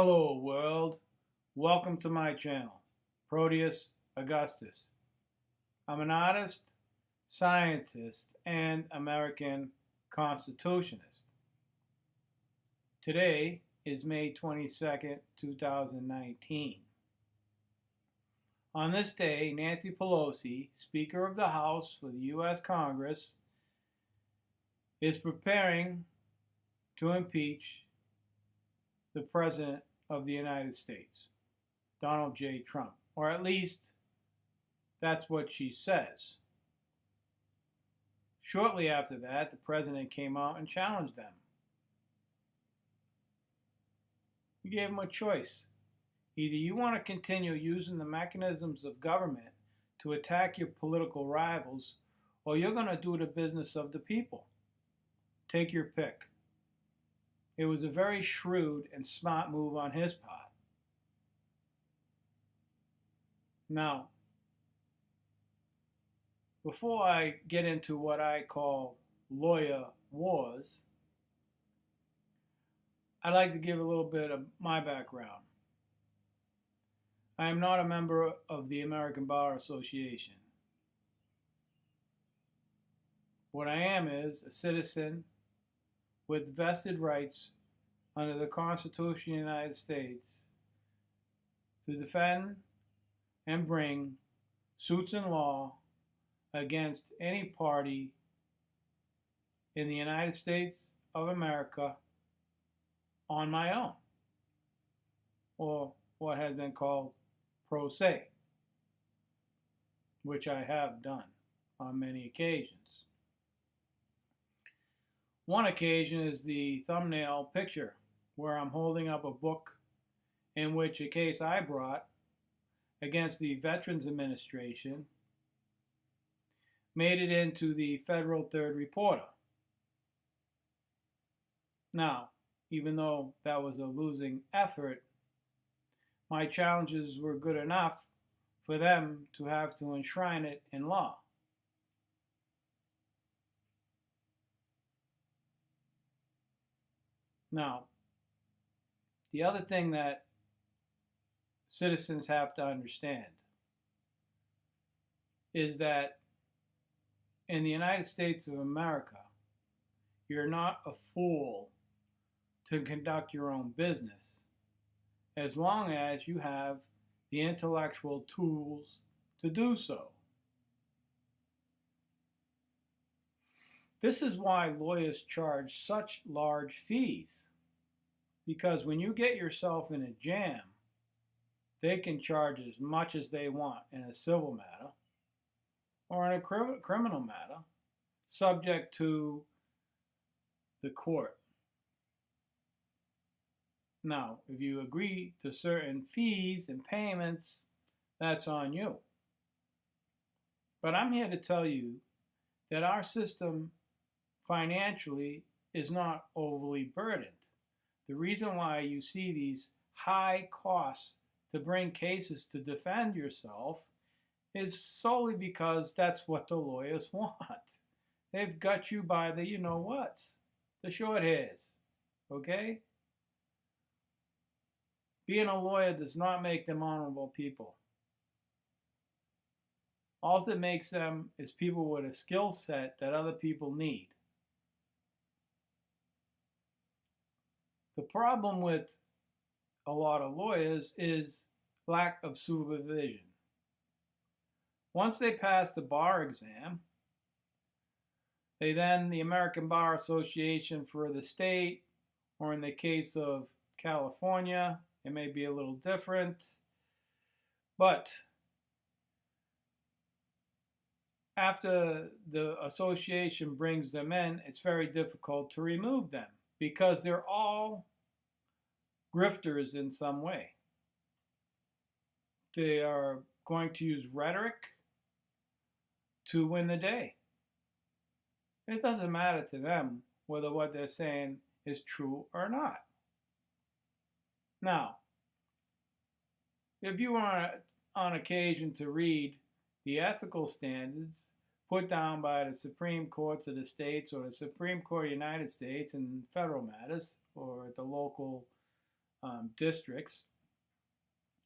Hello world, welcome to my channel, Proteus Augustus. I'm an artist, scientist, and American Constitutionist. Today is May 22nd, 2019. On this day, Nancy Pelosi, Speaker of the House for the U.S. Congress, is preparing to impeach the President of the United States, Donald J. Trump, or at least that's what she says. Shortly after that, the President came out and challenged them. He gave them a choice. Either you want to continue using the mechanisms of government to attack your political rivals, or you're going to do the business of the people. Take your pick. It was a very shrewd and smart move on his part. Now, before I get into what I call lawyer wars, I'd like to give a little bit of my background. I am not a member of the American Bar Association. What I am is a citizen with vested rights under the Constitution of the United States to defend and bring suits in law against any party in the United States of America on my own, or what has been called pro se, which I have done on many occasions. One occasion is the thumbnail picture where I'm holding up a book in which a case I brought against the Veterans Administration made it into the Federal Third Reporter. Now, even though that was a losing effort, my challenges were good enough for them to have to enshrine it in law. Now, the other thing that citizens have to understand is that in the United States of America, you're not a fool to conduct your own business as long as you have the intellectual tools to do so. This is why lawyers charge such large fees, because when you get yourself in a jam, they can charge as much as they want in a civil matter or in a criminal matter, subject to the court. Now, if you agree to certain fees and payments, that's on you. But I'm here to tell you that our system financially is not overly burdened. The reason why you see these high costs to bring cases to defend yourself is solely because that's what the lawyers want. They've got you by the you-know-whats, the short hairs, okay? Being a lawyer does not make them honorable people. All it makes them is people with a skill set that other people need. The problem with a lot of lawyers is lack of supervision. Once they pass the bar exam, the American Bar Association for the state, or in the case of California, it may be a little different, but after the association brings them in, it's very difficult to remove them because they're all grifters in some way. They are going to use rhetoric to win the day. It doesn't matter to them whether what they're saying is true or not. Now, if you are on occasion to read the ethical standards put down by the Supreme Courts of the states or the Supreme Court of the United States in federal matters or at the local districts,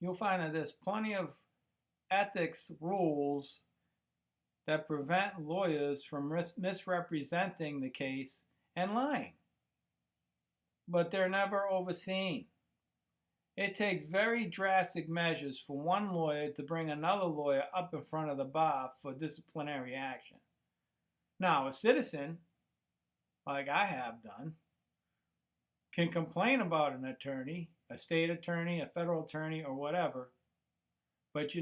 you'll find that there's plenty of ethics rules that prevent lawyers from misrepresenting the case and lying. But they're never overseen. It takes very drastic measures for one lawyer to bring another lawyer up in front of the bar for disciplinary action. Now, a citizen, like I have done, can complain about an attorney, a state attorney, a federal attorney, or whatever, but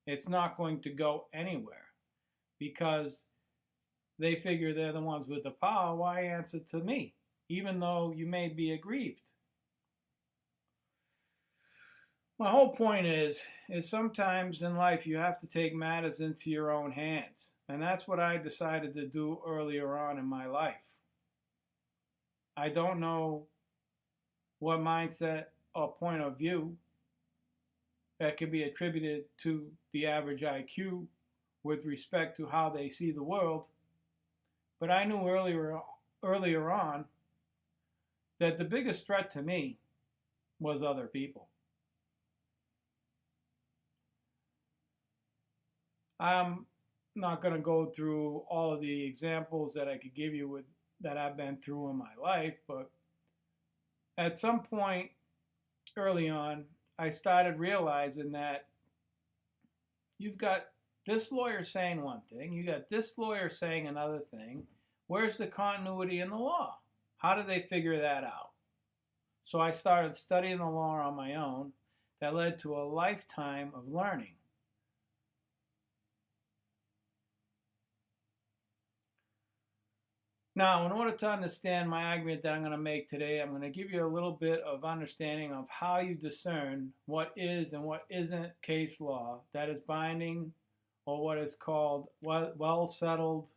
it's not going to go anywhere because they figure they're the ones with the power. Why answer to me, even though you may be aggrieved? My whole point is sometimes in life you have to take matters into your own hands. And that's what I decided to do earlier on in my life. I don't know what mindset or point of view that could be attributed to the average IQ with respect to how they see the world. But I knew earlier on that the biggest threat to me was other people. I'm not going to go through all of the examples that I could give you that I've been through in my life, but at some point early on, I started realizing that you've got this lawyer saying one thing, you got this lawyer saying another thing. Where's the continuity in the law? How do they figure that out? So I started studying the law on my own. That led to a lifetime of learning. Now, in order to understand my argument that I'm going to make today, I'm going to give you a little bit of understanding of how you discern what is and what isn't case law that is binding, or what is called well settled,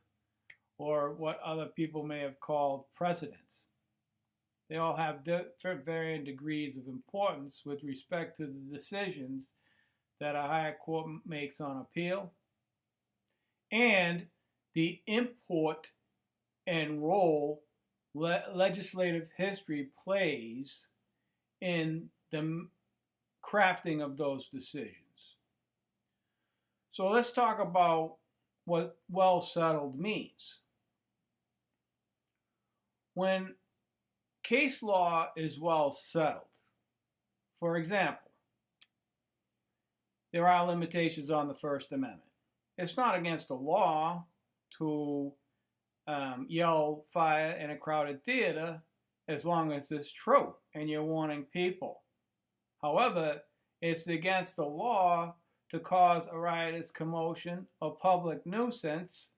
or what other people may have called precedents. They all have varying degrees of importance with respect to the decisions that a higher court makes on appeal and the import and role legislative history plays in the crafting of those decisions. So let's talk about what well settled means. When case law is well settled, for example, there are limitations on the First Amendment. It's not against the law to yell fire in a crowded theater as long as it's true and you're warning people. However, it's against the law to cause a riotous commotion or public nuisance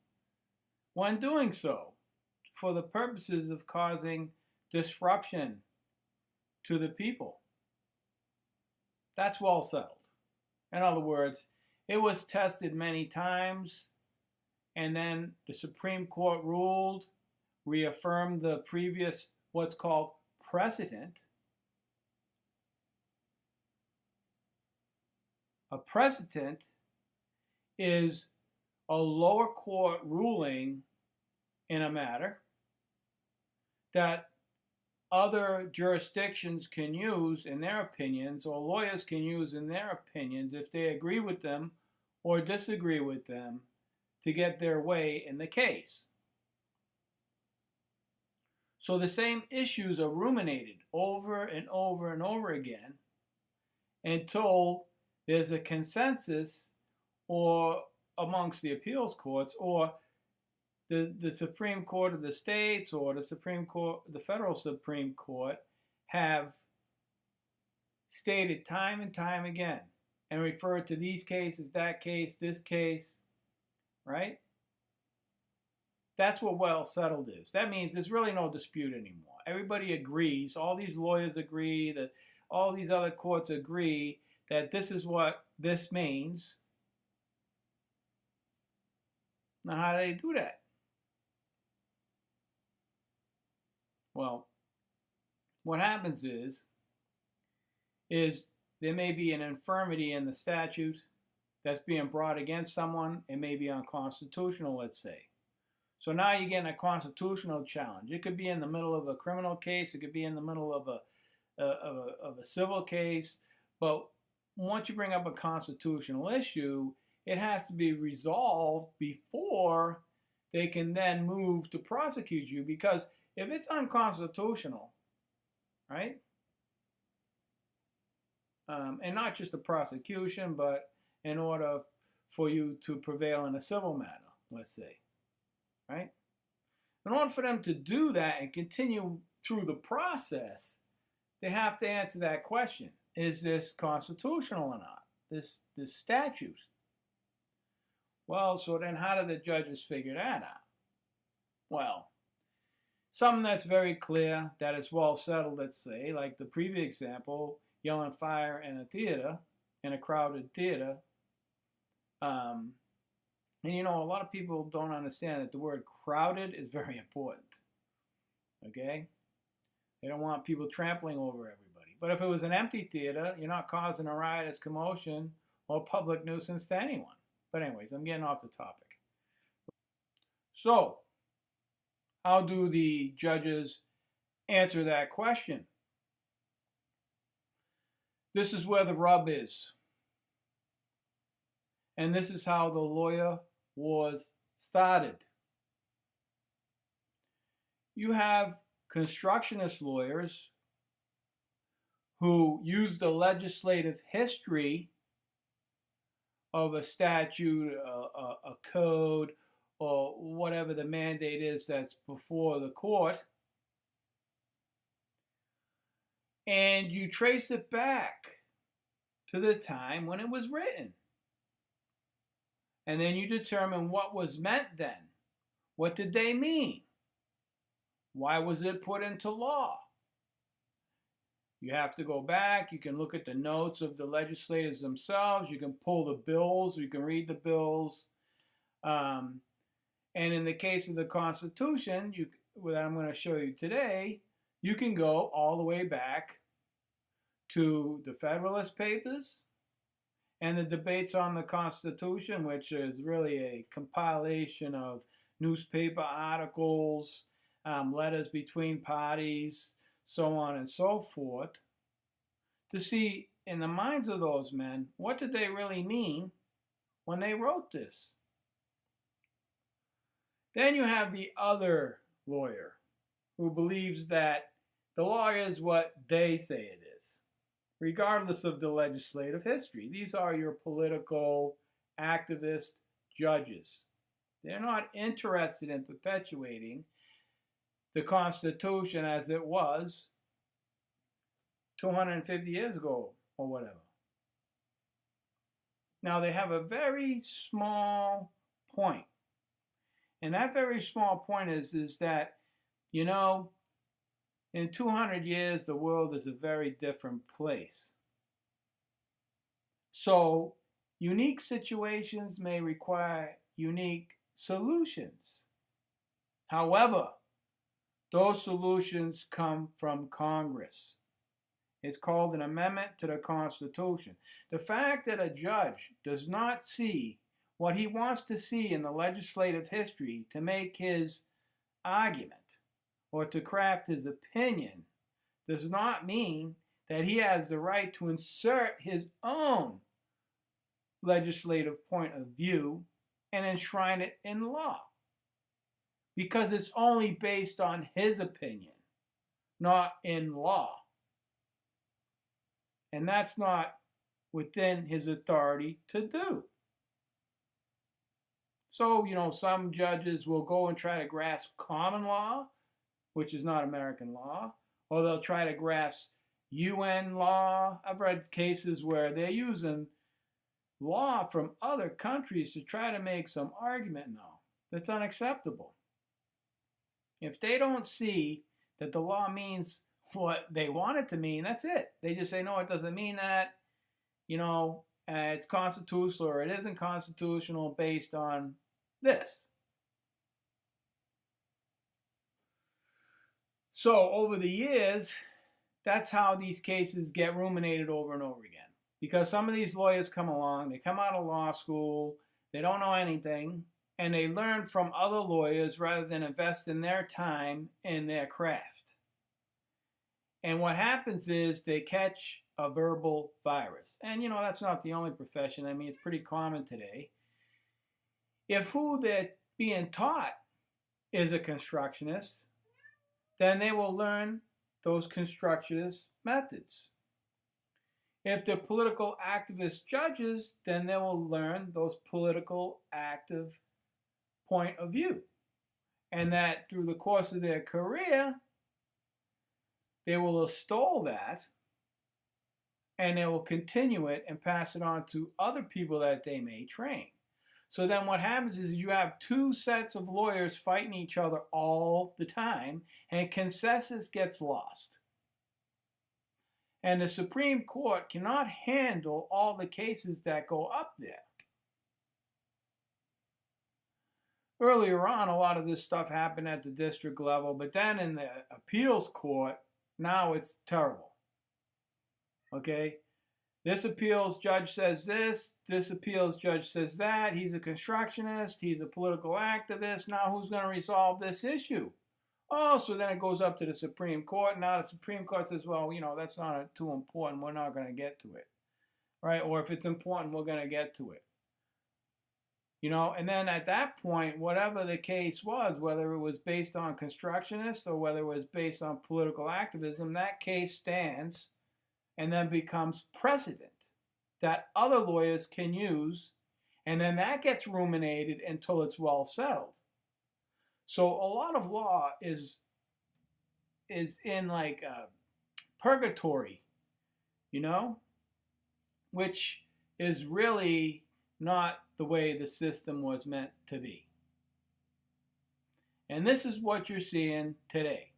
when doing so for the purposes of causing disruption to the people. That's well settled. In other words, it was tested many times, and then the Supreme Court ruled, reaffirmed the previous, what's called precedent. A precedent is a lower court ruling in a matter that other jurisdictions can use in their opinions, or lawyers can use in their opinions if they agree with them or disagree with them, to get their way in the case. So the same issues are ruminated over and over and over again until there's a consensus or amongst the appeals courts, or the Supreme Court of the states or the Supreme Court, the federal Supreme Court, have stated time and time again and referred to these cases, that case, this case, right? That's what well settled is. That means there's really no dispute anymore. Everybody agrees. All these lawyers agree, that all these other courts agree that this is what this means. Now, how do they do that? Well, what happens is there may be an infirmity in the statute that's being brought against someone. It may be unconstitutional, let's say. So now you're getting a constitutional challenge. It could be in the middle of a criminal case. It could be in the middle of of a civil case. But once you bring up a constitutional issue, it has to be resolved before they can then move to prosecute you. Because if it's unconstitutional, right? And not just a prosecution, but in order for you to prevail in a civil matter, let's say, right? In order for them to do that and continue through the process, they have to answer that question. Is this constitutional or not? This statute. Well, so then how do the judges figure that out? Well, something that's very clear, that is well settled, let's say, like the previous example, yelling fire in a theater, in a crowded theater. And you know, a lot of people don't understand that the word crowded is very important. Okay? They don't want people trampling over everybody. But if it was an empty theater, you're not causing a riotous commotion or public nuisance to anyone. But anyways, I'm getting off the topic. So, how do the judges answer that question? This is where the rub is. And this is how the lawyer wars started. You have constructionist lawyers who use the legislative history of a statute, a code, or whatever the mandate is that's before the court, and you trace it back to the time when it was written. And then you determine what was meant then. What did they mean? Why was it put into law? You have to go back. You can look at the notes of the legislators themselves. You can pull the bills. You can read the bills. And in the case of the Constitution, that I'm going to show you today, you can go all the way back to the Federalist Papers and the debates on the Constitution, which is really a compilation of newspaper articles, letters between parties, so on and so forth, to see in the minds of those men, what did they really mean when they wrote this? Then you have the other lawyer who believes that the law is what they say it is, regardless of the legislative history. These are your political activist judges. They're not interested in perpetuating the Constitution as it was 250 years ago or whatever. Now, they have a very small point. And that very small point is that, you know, in 200 years, the world is a very different place. So, unique situations may require unique solutions. However, those solutions come from Congress. It's called an amendment to the Constitution. The fact that a judge does not see what he wants to see in the legislative history to make his argument or to craft his opinion does not mean that he has the right to insert his own legislative point of view and enshrine it in law. Because it's only based on his opinion, not in law. And that's not within his authority to do. So, you know, some judges will go and try to grasp common law, which is not American law, or they'll try to grasp UN law. I've read cases where they're using law from other countries to try to make some argument. No, that's unacceptable. If they don't see that the law means what they want it to mean, that's it. They just say, no, it doesn't mean that. You know, it's constitutional or it isn't constitutional based on this. So over the years, that's how these cases get ruminated over and over again. Because some of these lawyers come along, they come out of law school, they don't know anything, and they learn from other lawyers rather than invest in their time in their craft. And what happens is they catch a verbal virus. And, that's not the only profession. I mean, it's pretty common today. If who they're being taught is a constructionist, then they will learn those constructionist methods. If they're political activist judges, then they will learn those political active point of view. And that through the course of their career, they will extol that and they will continue it and pass it on to other people that they may train. So then what happens is you have two sets of lawyers fighting each other all the time, and consensus gets lost. And the Supreme Court cannot handle all the cases that go up there. Earlier on, a lot of this stuff happened at the district level, but then in the appeals court, now it's terrible. Okay? This appeals judge says this appeals judge says that. He's a constructionist, he's a political activist. Now who's going to resolve this issue? Oh, so then it goes up to the Supreme Court. Now the Supreme Court says, well, that's not too important. We're not going to get to it. Right? Or if it's important, we're going to get to it. And then at that point, whatever the case was, whether it was based on constructionists or whether it was based on political activism, that case stands and then becomes precedent that other lawyers can use, and then that gets ruminated until it's well settled. So a lot of law is in like purgatory, which is really not the way the system was meant to be. And this is what you're seeing today.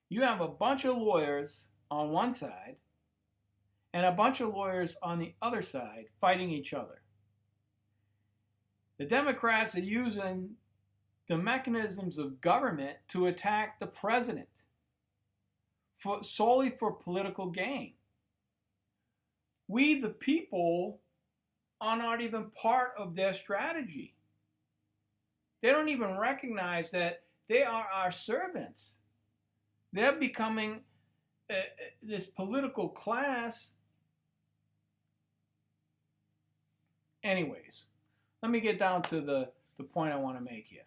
You have a bunch of lawyers on one side and a bunch of lawyers on the other side fighting each other. The Democrats are using the mechanisms of government to attack the president solely for political gain. We, the people, are not even part of their strategy. They don't even recognize that they are our servants. They're becoming this political class. Anyways, let me get down to the point I want to make here.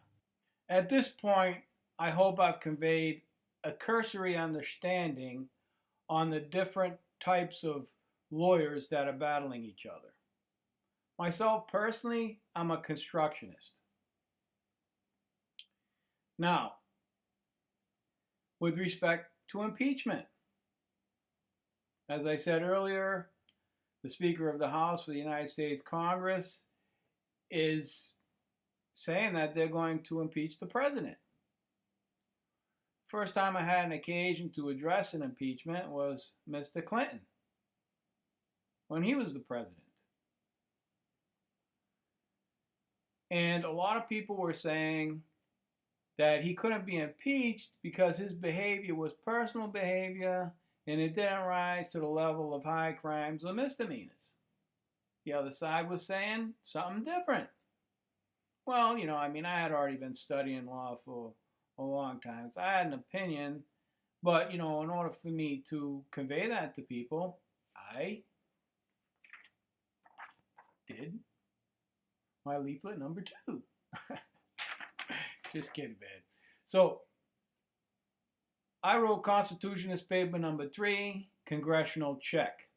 At this point, I hope I've conveyed a cursory understanding on the different types of lawyers that are battling each other. Myself personally, I'm a constructionist. Now, with respect to impeachment, as I said earlier, the Speaker of the House for the United States Congress is saying that they're going to impeach the president. First time I had an occasion to address an impeachment was Mr. Clinton, when he was the president. And a lot of people were saying that he couldn't be impeached because his behavior was personal behavior and it didn't rise to the level of high crimes or misdemeanors. The other side was saying something different. Well, I had already been studying law for a long time, so I had an opinion, but, in order for me to convey that to people, I did my leaflet number 2. Just kidding, man. So, I wrote Constitutionist paper number 3, Congressional Check.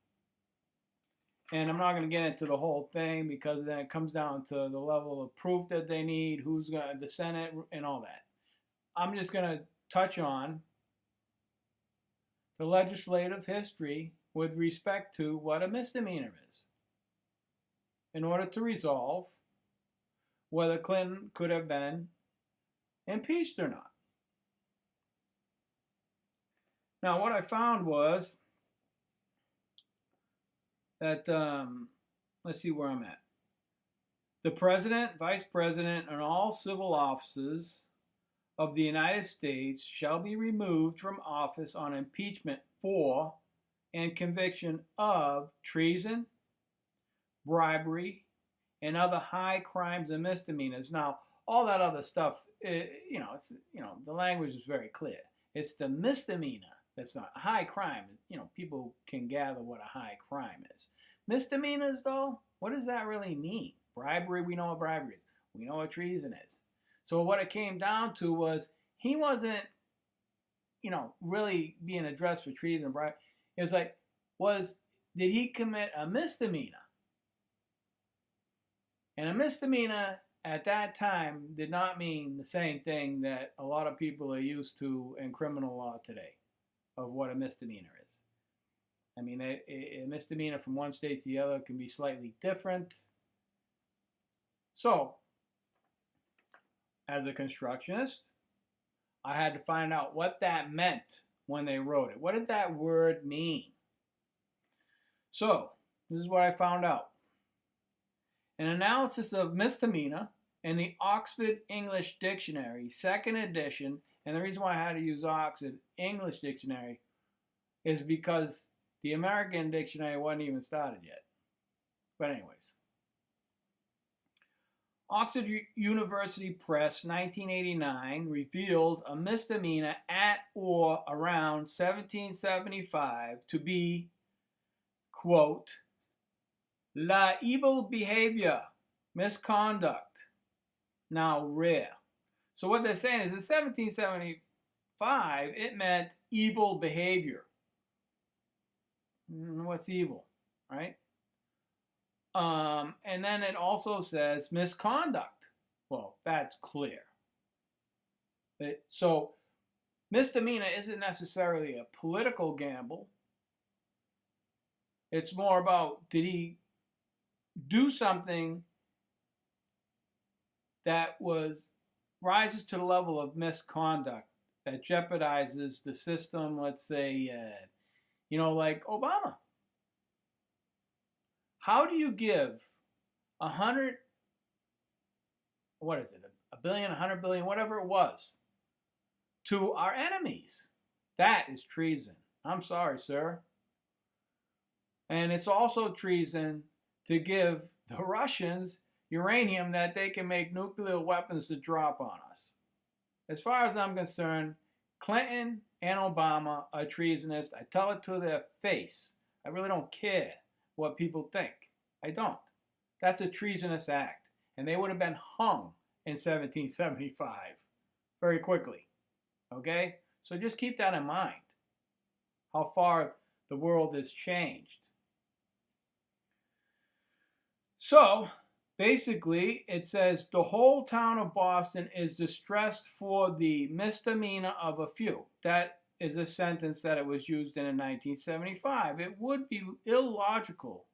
And I'm not going to get into the whole thing because then it comes down to the level of proof that they need, who's going to, the Senate, and all that. I'm just going to touch on the legislative history with respect to what a misdemeanor is in order to resolve whether Clinton could have been impeached or not. Now, what I found was that, let's see where I'm at. The President, Vice President, and all civil officers of the United States shall be removed from office on impeachment for and conviction of treason, bribery, and other high crimes and misdemeanors. Now, all that other stuff, the language is very clear. It's the misdemeanor That's not a high crime. You know, people can gather what a high crime is. Misdemeanors, though, what does that really mean? Bribery, we know what bribery is. We know what treason is. So what it came down to was he wasn't, you know, really being addressed for treason and bribery. It was like, did he commit a misdemeanor? And a misdemeanor at that time did not mean the same thing that a lot of people are used to in criminal law today of what a misdemeanor is. I mean, a misdemeanor from one state to the other can be slightly different. So, as a constructionist, I had to find out what that meant when they wrote it. What did that word mean? So, this is what I found out. An analysis of misdemeanor in the Oxford English Dictionary, 2nd edition, and the reason why I had to use Oxford English Dictionary is because the American Dictionary wasn't even started yet. But anyways. Oxford University Press, 1989, reveals a misdemeanor at or around 1775 to be, quote, la evil behavior, misconduct, now rare. So what they're saying is in 1775, it meant evil behavior. What's evil, right? And then it also says misconduct. Well, that's clear. So misdemeanor isn't necessarily a political gamble. It's more about, did he do something that rises to the level of misconduct that jeopardizes the system, let's say, like Obama. How do you give a billion, 100 billion, whatever it was, to our enemies? That is treason. I'm sorry, sir. And it's also treason to give the Russians uranium that they can make nuclear weapons to drop on us. As far as I'm concerned, Clinton and Obama are treasonous. I tell it to their face. I really don't care what people think. I don't. That's a treasonous act. And they would have been hung in 1775 very quickly. Okay? So just keep that in mind. How far the world has changed. So, basically, it says the whole town of Boston is distressed for the misdemeanor of a few. That is a sentence that it was used in 1975. It would be illogical,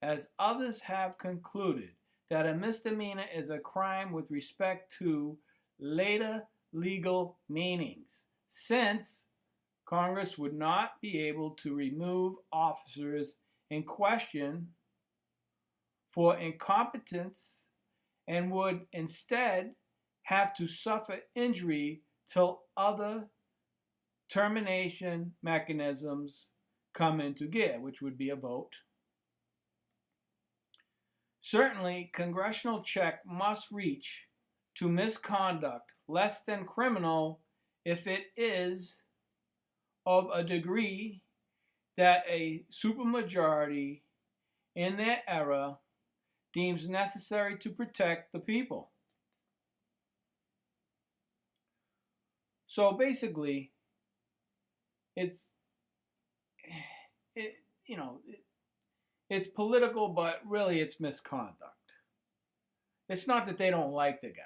as others have concluded, that a misdemeanor is a crime with respect to later legal meanings, since Congress would not be able to remove officers in question for incompetence and would instead have to suffer injury till other termination mechanisms come into gear, which would be a vote. Certainly, congressional check must reach to misconduct less than criminal if it is of a degree that a supermajority in their era deems necessary to protect the people. So basically, it's political, but really it's misconduct. It's not that they don't like the guy.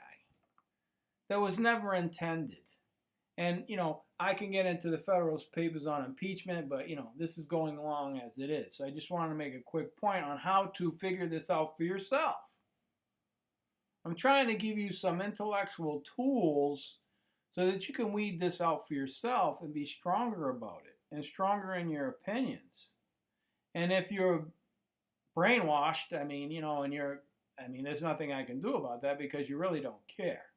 That was never intended. And, I can get into the Federalist Papers on impeachment, but, this is going along as it is. So I just wanted to make a quick point on how to figure this out for yourself. I'm trying to give you some intellectual tools so that you can weed this out for yourself and be stronger about it and stronger in your opinions. And if you're brainwashed, there's nothing I can do about that because you really don't care.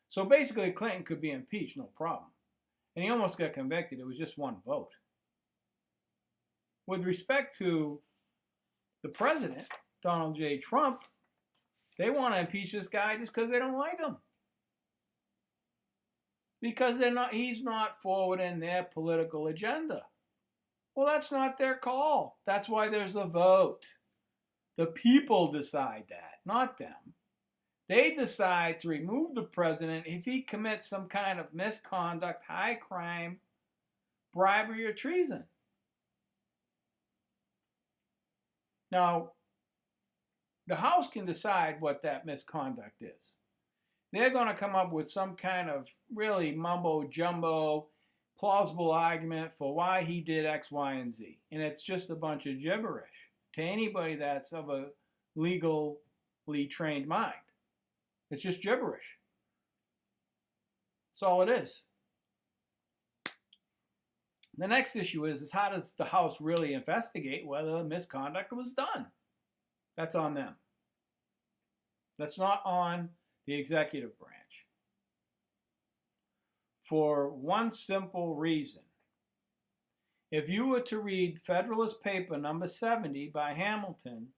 So basically, Clinton could be impeached, no problem. And he almost got convicted. It was just one vote. With respect to the president, Donald J. Trump, they want to impeach this guy just because they don't like him. because he's not forwarding their political agenda. Well, that's not their call. That's why there's a vote. The people decide that, not them. They decide to remove the president if he commits some kind of misconduct, high crime, bribery, or treason. Now, the House can decide what that misconduct is. They're going to come up with some kind of really mumbo-jumbo, plausible argument for why he did X, Y, and Z. And it's just a bunch of gibberish to anybody that's of a legally trained mind. It's just gibberish. That's all it is. The next issue is how does the House really investigate whether misconduct was done? That's on them. That's not on the executive branch. For one simple reason. If you were to read Federalist Paper number 70 by Hamilton,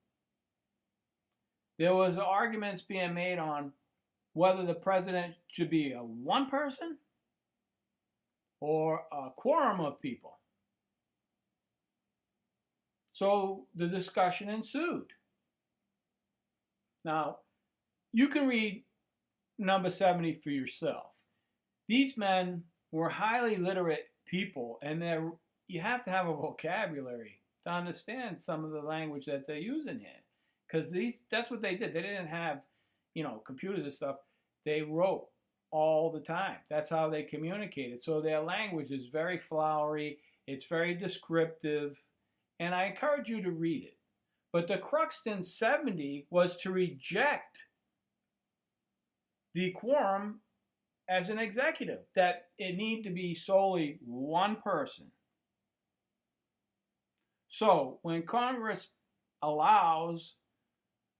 there was arguments being made on whether the president should be a one person or a quorum of people. So the discussion ensued. Now, you can read number 70 for yourself. These men were highly literate people, and you have to have a vocabulary to understand some of the language that they're using here. Because that's what they did. They didn't have, computers and stuff. They wrote all the time. That's how they communicated. So their language is very flowery. It's very descriptive. And I encourage you to read it. But the crux in 70 was to reject the quorum as an executive, that it need to be solely one person. So when Congress allows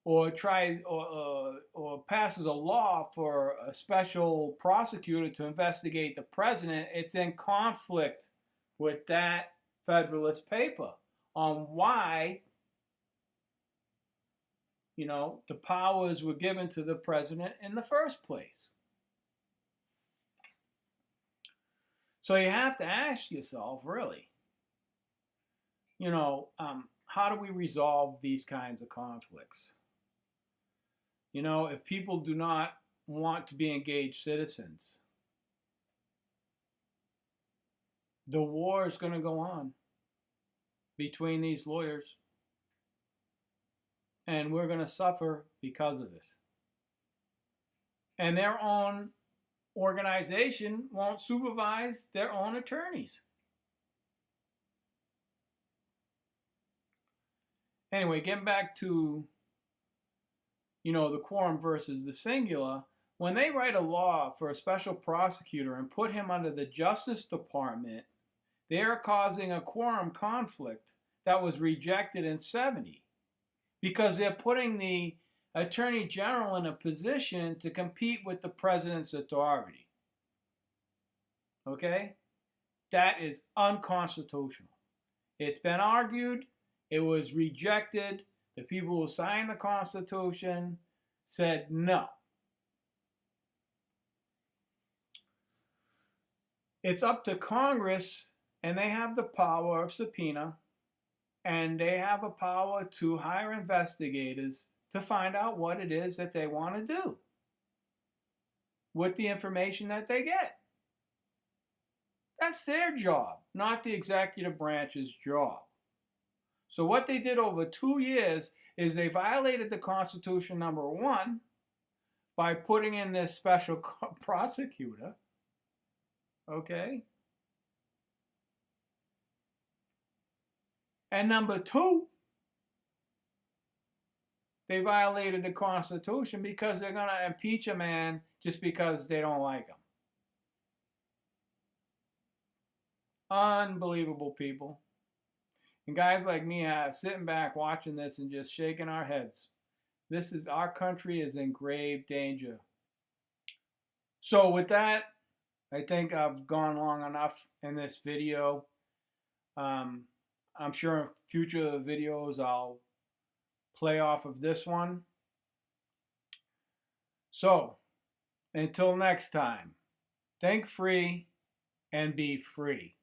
or tries or passes a law for a special prosecutor to investigate the president, it's in conflict with that Federalist Paper on why the powers were given to the president in the first place. So you have to ask yourself, really, how do we resolve these kinds of conflicts? If people do not want to be engaged citizens, the war is going to go on between these lawyers, and we're going to suffer because of it. And their own organization won't supervise their own attorneys. Anyway, getting back to, the quorum versus the singular, when they write a law for a special prosecutor and put him under the Justice Department, they are causing a quorum conflict that was rejected in 70 because they're putting the Attorney General in a position to compete with the president's authority. Okay? That is unconstitutional. It's been argued. It was rejected. The people who signed the Constitution said no. It's up to Congress, and they have the power of subpoena, and they have a power to hire investigators to find out what it is that they want to do with the information that they get. That's their job, not the executive branch's job. So what they did over 2 years is they violated the Constitution, number one, by putting in this special prosecutor, okay? And number two, they violated the Constitution because they're going to impeach a man just because they don't like him. Unbelievable people. And guys like me are sitting back watching this and just shaking our heads. Our country is in grave danger. So with that, I think I've gone long enough in this video. I'm sure in future videos I'll play off of this one. So, until next time, Think free and be free.